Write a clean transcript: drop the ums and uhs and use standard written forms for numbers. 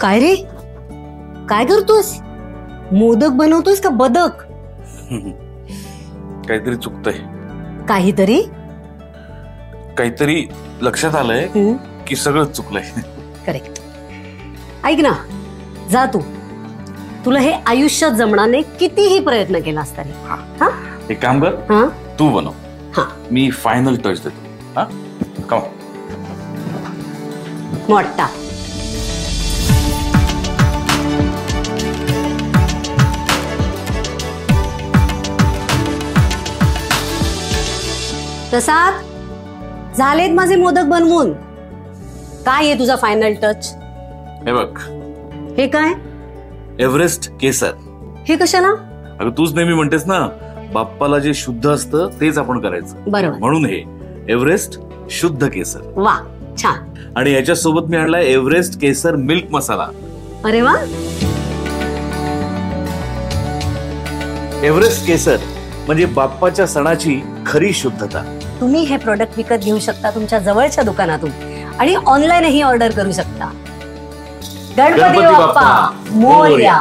काय रे, काय करतोस? मोदक बनवतोस का बदक? काहीतरी चुकतंय. काहीतरी लक्षात आलंय की सगळं चुकलंय. करेक्ट. ऐक ना, जा तू. तुला हे आयुष्यात जमणार नाही कितीही प्रयत्न केलास तरी. हा, एक काम कर, तू बनव. मी फायनल टच देतो. हा, कम मोठा. प्रसाद, झालेत माझे मोदक बनवून. काय आहे तुझा फायनल टच? हे बघ. हे काय? एव्हरेस्ट केसर. हे कशाला? अगं तूच नेहमी म्हणतेस ना, बाप्पाला जे शुद्ध असतं तेच आपण करायचं. बरोबर. म्हणून हे एव्हरेस्ट शुद्ध केसर. वा, छान. आणि याच्या सोबत मी आणलाय एव्हरेस्ट केसर मिल्क मसाला. अरे वा. एव्हरेस्ट केसर म्हणजे बाप्पाच्या सणाची खरी शुद्धता. तुम्ही हे प्रोडक्ट विकत घेऊ शकता तुमच्या जवळच्या दुकानातून आणि ऑनलाईनही ऑर्डर करू शकता. गणपती बाप्पा मोरया.